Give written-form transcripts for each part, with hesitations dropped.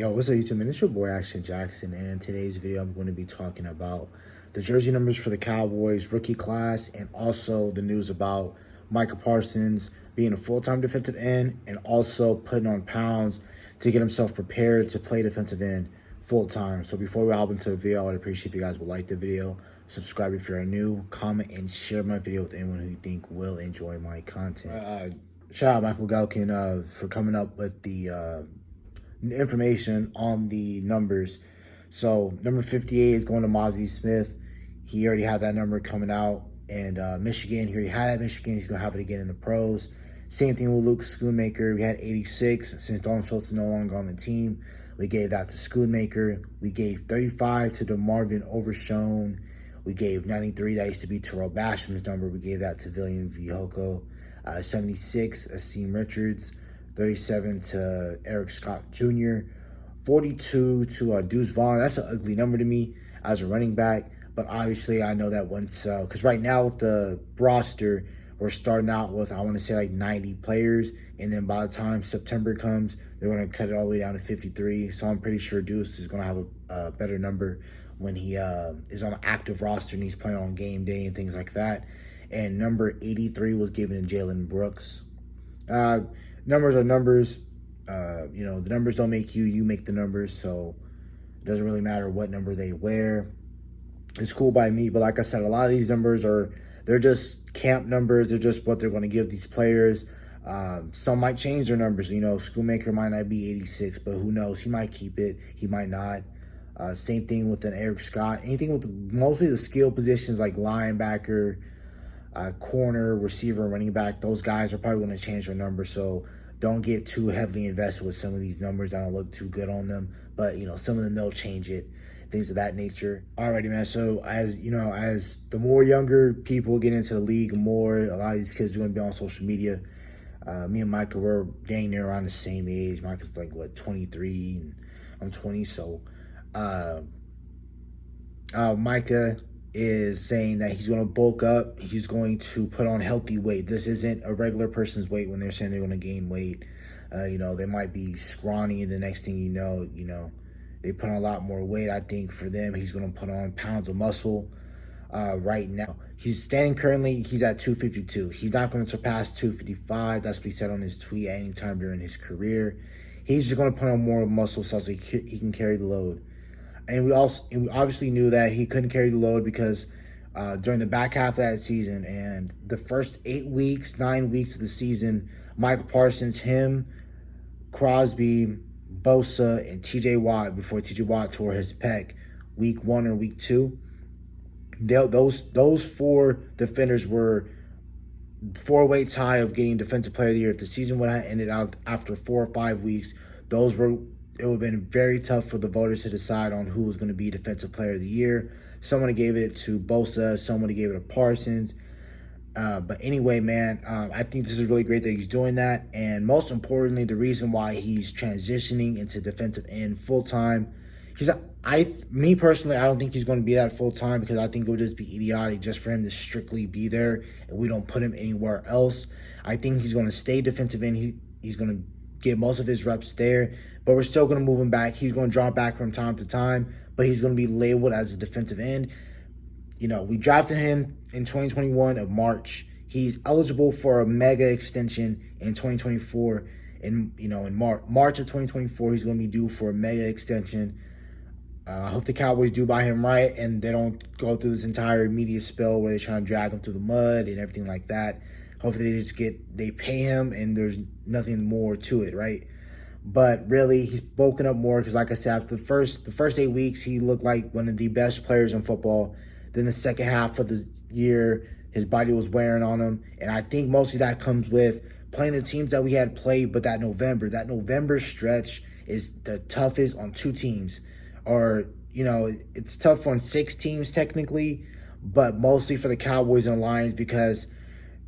Yo, what's up, YouTube? Man, it's your boy Action Jackson, and in today's video, I'm going to be talking about the jersey numbers for the Cowboys rookie class, and also the news about Micah Parsons being a full-time defensive end, and also putting on pounds to get himself prepared to play defensive end full-time. So before we hop into the video, I would appreciate if you guys would like the video, subscribe if you're new, comment, and share my video with anyone who you think will enjoy my content. Shout out Michael Galkin for coming up with the information on the numbers. So number 58 is going to Mozzie Smith. He already had that number coming out. And Michigan, he already had it at Michigan. He's going to have it again in the pros. Same thing with Luke Schoonmaker. We had 86. Since Dalton Schultz is no longer on the team, we gave that to Schoonmaker. We gave 35 to DeMarvin Overshone. We gave 93. That used to be Terrell Basham's number. We gave that to Villian Vihoko. 76, Asim Richards. 37 to Eric Scott Jr., 42 to Deuce Vaughn. That's an ugly number to me as a running back, but obviously I know that once, because right now with the roster, we're starting out with, I want to say like 90 players, and then by the time September comes, they're going to cut it all the way down to 53, so I'm pretty sure Deuce is going to have a better number when he is on an active roster and he's playing on game day and things like that. And number 83 was given to Jalen Brooks. Numbers are numbers. The numbers don't make you, you make the numbers. So it doesn't really matter what number they wear. It's cool by me. But like I said, a lot of these numbers they're just camp numbers. They're just what they're going to give these players. Some might change their numbers. Schoonmaker might not be 86, but who knows? He might keep it. He might not. Same thing with an Eric Scott. Anything with mostly the skill positions like linebacker, corner, receiver, running back, those guys are probably going to change their numbers. So don't get too heavily invested with some of these numbers. I don't look too good on them, but some of them they'll change it, things of that nature. Alrighty, man. So as the more younger people get into the league, more a lot of these kids are going to be on social media. Me and Micah, we're dang near around the same age. Micah's like what, 23, and I'm 20. So Micah is saying that he's going to bulk up. He's going to put on healthy weight. This isn't a regular person's weight when they're saying they're going to gain weight. They might be scrawny, and the next thing you know, they put on a lot more weight. I think for them, he's going to put on pounds of muscle. Right now, he's standing currently, he's at 252. He's not going to surpass 255. That's what he said on his tweet at any time during his career. He's just going to put on more muscle so he can carry the load. And we obviously knew that he couldn't carry the load because during the back half of that season and the first 9 weeks of the season, Micah Parsons, him, Crosby, Bosa, and TJ Watt, before TJ Watt tore his pec week 1 or week 2, those four defenders were 4 weights high of getting Defensive Player of the Year. If the season would have ended out after 4 or 5 weeks, it would have been very tough for the voters to decide on who was going to be Defensive Player of the Year. Someone gave it to Bosa. Someone gave it to Parsons. But anyway, man, I think this is really great that he's doing that. And most importantly, the reason why he's transitioning into defensive end full-time. Me personally, I don't think he's going to be that full-time because I think it would just be idiotic just for him to strictly be there and we don't put him anywhere else. I think he's going to stay defensive end. He's going to get most of his reps there, but we're still going to move him back. He's going to drop back from time to time, but he's going to be labeled as a defensive end. We drafted him in 2021 of March. He's eligible for a mega extension in 2024. In March of 2024, he's going to be due for a mega extension. I hope the Cowboys do buy him right and they don't go through this entire media spill where they're trying to drag him through the mud and everything like that. Hopefully they pay him and there's nothing more to it, right? But really, he's bulking up more because, like I said, after the first 8 weeks, he looked like one of the best players in football. Then the second half of the year, his body was wearing on him. And I think mostly that comes with playing the teams that we had played, but that November stretch is the toughest on 2 teams. Or, it's tough on 6 teams technically, but mostly for the Cowboys and Lions because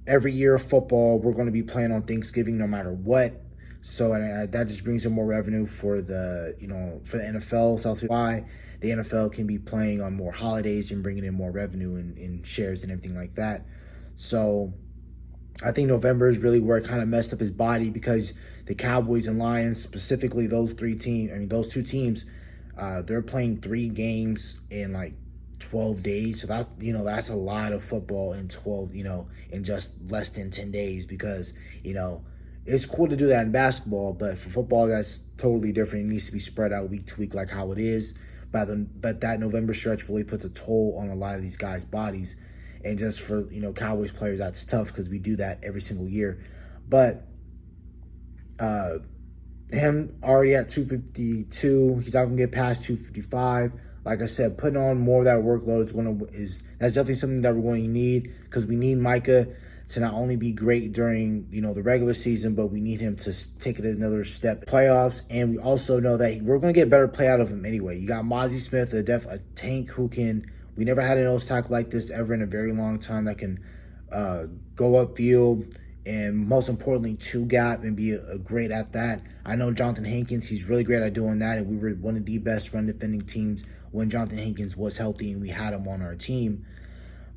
every year of football, we're going to be playing on Thanksgiving no matter what. So that just brings in more revenue for the NFL. So that's why the NFL can be playing on more holidays and bringing in more revenue and shares and everything like that. So I think November is really where it kind of messed up his body, because the Cowboys and Lions, specifically those those two teams, they're playing 3 games in like 12 days. So that's, that's a lot of football in 12, in just less than 10 days, because, it's cool to do that in basketball, but for football, that's totally different. It needs to be spread out week to week like how it is. But that November stretch really puts a toll on a lot of these guys' bodies. And just for, Cowboys players, that's tough, because we do that every single year. But him already at 252, he's not going to get past 255. Like I said, putting on more of that workload that's definitely something that we're going to need, because we need Micah to not only be great during, the regular season, but we need him to take it another step playoffs. And we also know that we're going to get better play out of him anyway. You got Mozzie Smith, a tank who can, we never had a nose tackle like this ever in a very long time, that can go upfield, and most importantly, 2-gap, and be great at that. I know Jonathan Hankins, he's really great at doing that, and we were one of the best run defending teams when Jonathan Hankins was healthy and we had him on our team.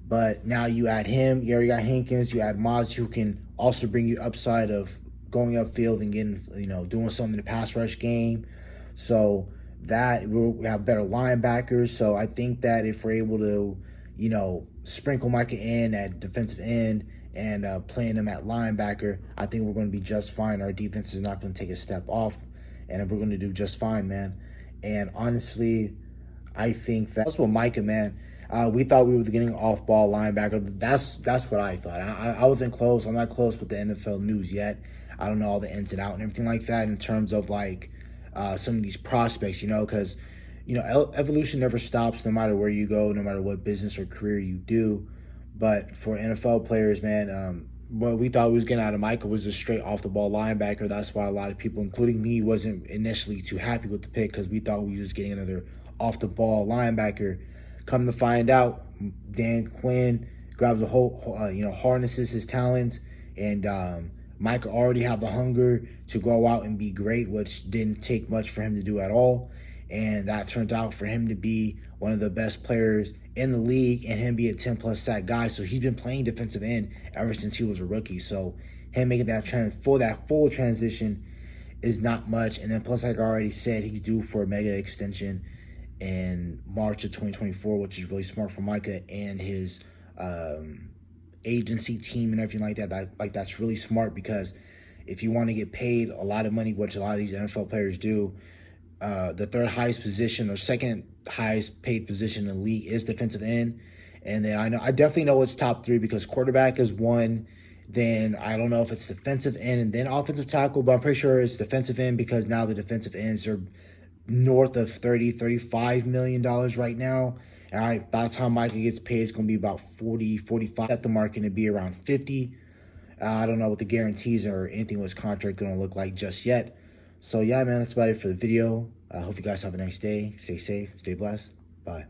But now you add him, you already got Hankins, you add Moz, who can also bring you upside of going upfield and getting, doing something in the pass rush game. So that we have better linebackers. So I think that if we're able to, sprinkle Micah in at defensive end and playing him at linebacker, I think we're going to be just fine. Our defense is not going to take a step off, and we're going to do just fine, man. And honestly, I think that's what Micah, man. We thought we were getting off-ball linebacker. That's what I thought. I wasn't close. I'm not close with the NFL news yet. I don't know all the ins and outs and everything like that in terms of like some of these prospects, because evolution never stops, no matter where you go, no matter what business or career you do. But for NFL players, man, what we thought we was getting out of Micah was a straight off-the-ball linebacker. That's why a lot of people, including me, wasn't initially too happy with the pick, because we thought we were just getting another off-the-ball linebacker. Come to find out, Dan Quinn grabs a whole, harnesses his talents, and Micah already had the hunger to go out and be great, which didn't take much for him to do at all. And that turned out for him to be one of the best players in the league, and him be a 10-plus sack guy. So he's been playing defensive end ever since he was a rookie. So him making that full transition is not much. And then plus, like I already said, he's due for a mega extension in March of 2024, which is really smart for Micah and his agency team and everything like that. That's really smart, because if you want to get paid a lot of money, which a lot of these NFL players do, the third highest position or second highest paid position in the league is defensive end. And then I definitely know it's top 3, because quarterback is 1. Then I don't know if it's defensive end and then offensive tackle, but I'm pretty sure it's defensive end, because now the defensive ends are north of $35 million right now. And by the time Micah gets paid, it's going to be about 40, 45 at the market, and be around 50. I don't know what the guarantees or anything with his contract going to look like just yet. So yeah, man, that's about it for the video. I hope you guys have a nice day. Stay safe, stay blessed. Bye.